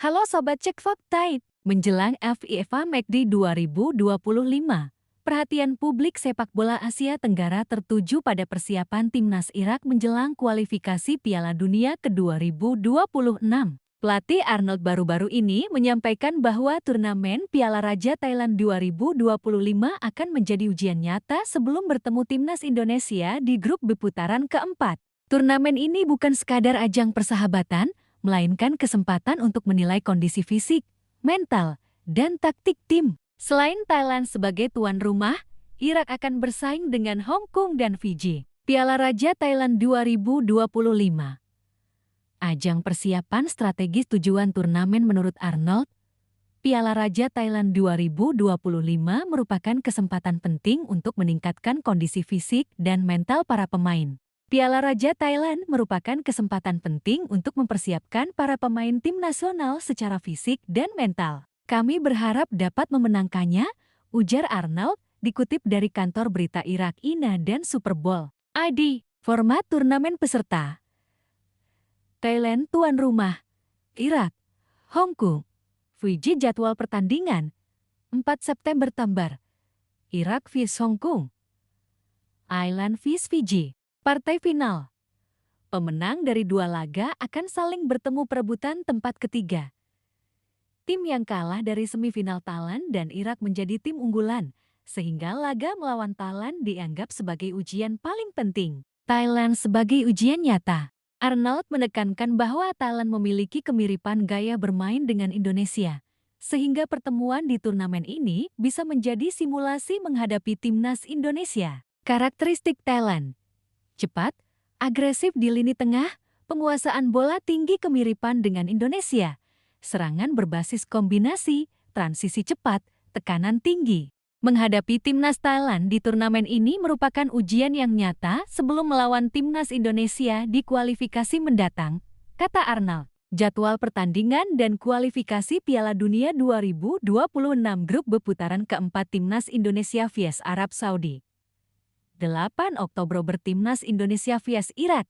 Halo Sobat Cek Fakta, menjelang FIFA McD 2025, perhatian publik sepak bola Asia Tenggara tertuju pada persiapan timnas Irak menjelang kualifikasi Piala Dunia ke-2026. Pelatih Arnold baru-baru ini menyampaikan bahwa turnamen Piala Raja Thailand 2025 akan menjadi ujian nyata sebelum bertemu timnas Indonesia di grup B putaran keempat. Turnamen ini bukan sekadar ajang persahabatan, melainkan kesempatan untuk menilai kondisi fisik, mental, dan taktik tim. Selain Thailand sebagai tuan rumah, Irak akan bersaing dengan Hong Kong dan Fiji. Piala Raja Thailand 2025. Ajang persiapan strategis tujuan turnamen menurut Arnold. Piala Raja Thailand 2025 merupakan kesempatan penting untuk meningkatkan kondisi fisik dan mental para pemain. Piala Raja Thailand merupakan kesempatan penting untuk mempersiapkan para pemain tim nasional secara fisik dan mental. Kami berharap dapat memenangkannya, ujar Arnold, dikutip dari kantor berita Irak INA dan Super Bowl. ID, format turnamen peserta. Thailand tuan rumah, Irak, Hong Kong, Fiji. Jadwal pertandingan 4 September Tambar, Irak vs Hong Kong, Thailand vs Fiji. Partai final. Pemenang dari dua laga akan saling bertemu perebutan tempat ketiga. Tim yang kalah dari semifinal Thailand dan Irak menjadi tim unggulan, sehingga laga melawan Thailand dianggap sebagai ujian paling penting. Thailand sebagai ujian nyata. Arnold menekankan bahwa Thailand memiliki kemiripan gaya bermain dengan Indonesia, sehingga pertemuan di turnamen ini bisa menjadi simulasi menghadapi timnas Indonesia. Karakteristik Thailand. Cepat, agresif di lini tengah, penguasaan bola tinggi kemiripan dengan Indonesia. Serangan berbasis kombinasi, transisi cepat, tekanan tinggi. Menghadapi timnas Thailand di turnamen ini merupakan ujian yang nyata sebelum melawan timnas Indonesia di kualifikasi mendatang, kata Arnold. Jadwal pertandingan dan kualifikasi Piala Dunia 2026 grup B putaran keempat timnas Indonesia vs Arab Saudi. 8 Oktober bertimnas Indonesia vs Irak.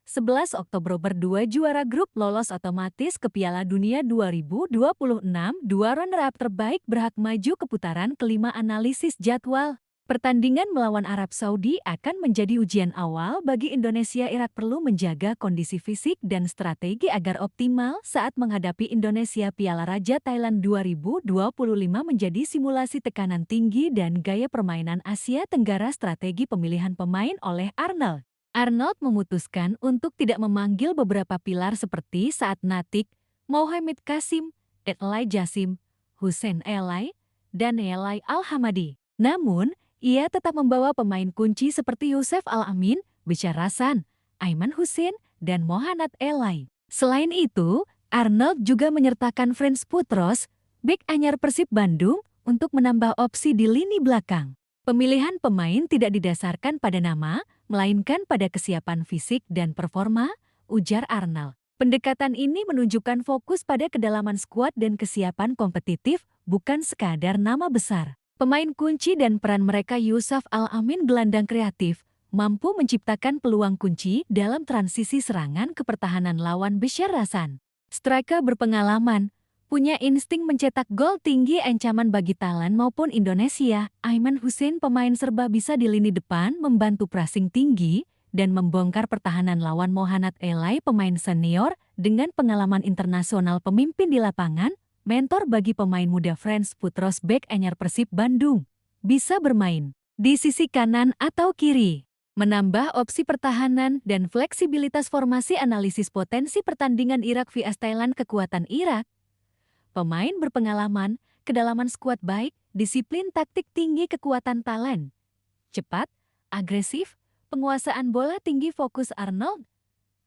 11 Oktober berdua juara grup lolos otomatis ke Piala Dunia 2026. Dua runner-up terbaik berhak maju ke putaran kelima. Analisis jadwal. Pertandingan melawan Arab Saudi akan menjadi ujian awal bagi Indonesia. Irak perlu menjaga kondisi fisik dan strategi agar optimal saat menghadapi Indonesia. Piala Raja Thailand 2025 menjadi simulasi tekanan tinggi dan gaya permainan Asia Tenggara. Strategi pemilihan pemain oleh Arnold. Arnold memutuskan untuk tidak memanggil beberapa pilar seperti Saad Natik, Mohamed Kasim, Elai Jassim, Hussein Elai, dan Elai Al-Hamadi. Namun, ia tetap membawa pemain kunci seperti Yusuf Al-Amin, Bishar Hasan, Aiman Hussein, dan Mohanad Elai. Selain itu, Arnold juga menyertakan Frans Putros, bek anyar Persib Bandung, untuk menambah opsi di lini belakang. Pemilihan pemain tidak didasarkan pada nama, melainkan pada kesiapan fisik dan performa, ujar Arnold. Pendekatan ini menunjukkan fokus pada kedalaman skuad dan kesiapan kompetitif, bukan sekadar nama besar. Pemain kunci dan peran mereka Yusuf Al-Amin gelandang kreatif, mampu menciptakan peluang kunci dalam transisi serangan ke pertahanan lawan. Bishar Hasan, striker berpengalaman, punya insting mencetak gol tinggi. Ancaman bagi Thailand maupun Indonesia. Aiman Hussein pemain serba bisa di lini depan, membantu pressing tinggi dan membongkar pertahanan lawan. Mohanad Elai pemain senior dengan pengalaman internasional, pemimpin di lapangan, mentor bagi pemain muda. Frans Putros bek anyar Persib Bandung, bisa bermain di sisi kanan atau kiri, menambah opsi pertahanan dan fleksibilitas formasi. Analisis potensi pertandingan Irak vs Thailand. Kekuatan Irak, pemain berpengalaman, kedalaman skuad baik, disiplin taktik tinggi. Kekuatan Thailand, cepat, agresif, penguasaan bola tinggi. Fokus Arnold,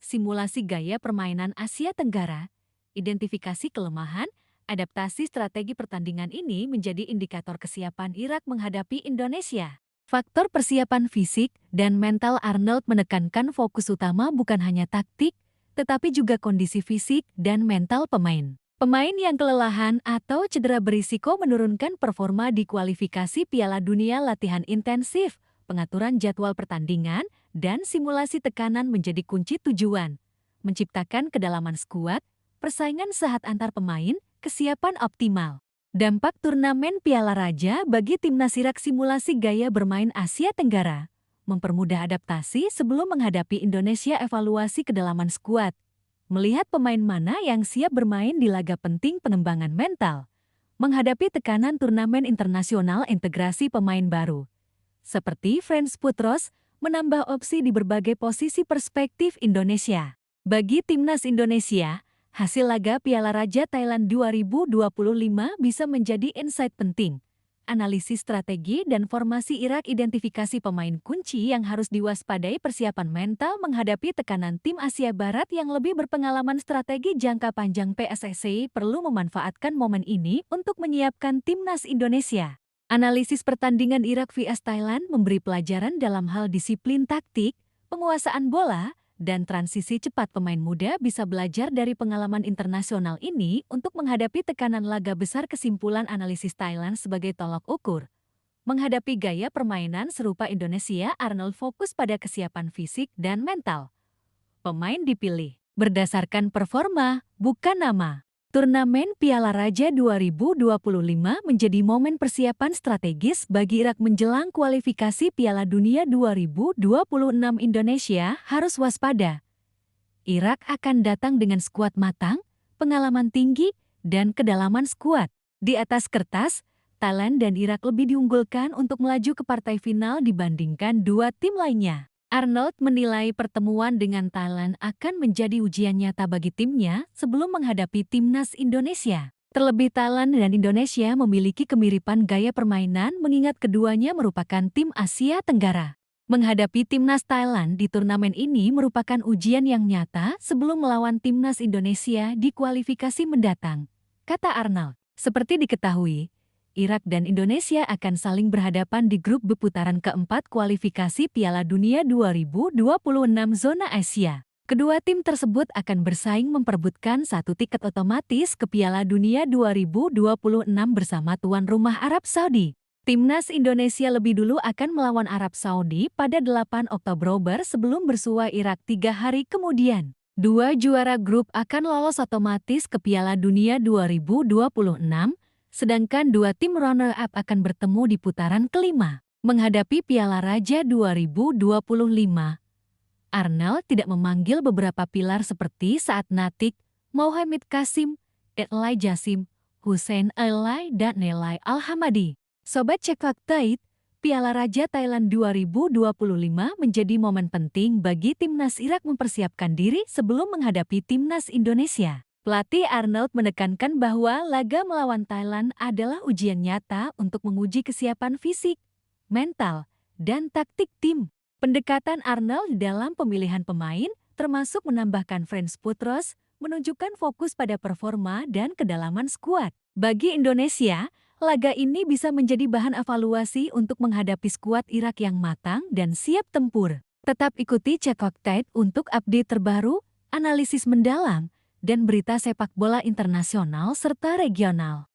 simulasi gaya permainan Asia Tenggara, identifikasi kelemahan, adaptasi strategi. Pertandingan ini menjadi indikator kesiapan Irak menghadapi Indonesia. Faktor persiapan fisik dan mental. Arnold menekankan fokus utama bukan hanya taktik, tetapi juga kondisi fisik dan mental pemain. Pemain yang kelelahan atau cedera berisiko menurunkan performa di kualifikasi Piala Dunia. Latihan intensif, pengaturan jadwal pertandingan, dan simulasi tekanan menjadi kunci tujuan. Menciptakan kedalaman skuad, persaingan sehat antar pemain, kesiapan optimal. Dampak turnamen Piala Raja bagi timnas Irak simulasi gaya bermain Asia Tenggara. Mempermudah adaptasi sebelum menghadapi Indonesia evaluasi kedalaman skuad. Melihat pemain mana yang siap bermain di laga penting pengembangan mental. Menghadapi tekanan turnamen internasional integrasi pemain baru. Seperti Frans Putros, menambah opsi di berbagai posisi perspektif Indonesia. Bagi timnas Indonesia, hasil laga Piala Raja Thailand 2025 bisa menjadi insight penting. Analisis strategi dan formasi Irak, identifikasi pemain kunci yang harus diwaspadai, persiapan mental menghadapi tekanan tim Asia Barat yang lebih berpengalaman, strategi jangka panjang. PSSI perlu memanfaatkan momen ini untuk menyiapkan timnas Indonesia. Analisis pertandingan Irak vs Thailand memberi pelajaran dalam hal disiplin taktik, penguasaan bola, dan transisi cepat. Pemain muda bisa belajar dari pengalaman internasional ini untuk menghadapi tekanan laga besar. Kesimpulan analisis Thailand sebagai tolok ukur. Menghadapi gaya permainan serupa Indonesia, Arnold fokus pada kesiapan fisik dan mental. Pemain dipilih berdasarkan performa, bukan nama. Turnamen Piala Raja 2025 menjadi momen persiapan strategis bagi Irak menjelang kualifikasi Piala Dunia 2026. Indonesia harus waspada. Irak akan datang dengan skuad matang, pengalaman tinggi, dan kedalaman skuad. Di atas kertas, Thailand dan Irak lebih diunggulkan untuk melaju ke partai final dibandingkan dua tim lainnya. Arnold menilai pertemuan dengan Thailand akan menjadi ujian nyata bagi timnya sebelum menghadapi timnas Indonesia. Terlebih Thailand dan Indonesia memiliki kemiripan gaya permainan mengingat keduanya merupakan tim Asia Tenggara. Menghadapi timnas Thailand di turnamen ini merupakan ujian yang nyata sebelum melawan timnas Indonesia di kualifikasi mendatang, kata Arnold. Seperti diketahui, Irak dan Indonesia akan saling berhadapan di grup B putaran keempat kualifikasi Piala Dunia 2026 zona Asia. Kedua tim tersebut akan bersaing memperebutkan satu tiket otomatis ke Piala Dunia 2026 bersama tuan rumah Arab Saudi. Timnas Indonesia lebih dulu akan melawan Arab Saudi pada 8 Oktober sebelum bersua Irak 3 hari kemudian. Dua juara grup akan lolos otomatis ke Piala Dunia 2026. Sedangkan dua tim runner-up akan bertemu di putaran kelima. Menghadapi Piala Raja 2025, Arnold tidak memanggil beberapa pilar seperti Saad Natik, Mohamed Kasim, Elai Jasim, Hussein Elai, dan Nelai Al-Hamadi. Sobat Cek Fakta, Piala Raja Thailand 2025 menjadi momen penting bagi timnas Irak mempersiapkan diri sebelum menghadapi timnas Indonesia. Pelatih Arnold menekankan bahwa laga melawan Thailand adalah ujian nyata untuk menguji kesiapan fisik, mental, dan taktik tim. Pendekatan Arnold dalam pemilihan pemain, termasuk menambahkan Frans Putros, menunjukkan fokus pada performa dan kedalaman skuad. Bagi Indonesia, laga ini bisa menjadi bahan evaluasi untuk menghadapi skuad Irak yang matang dan siap tempur. Tetap ikuti Cek Fakta untuk update terbaru, analisis mendalam, dan berita sepak bola internasional serta regional.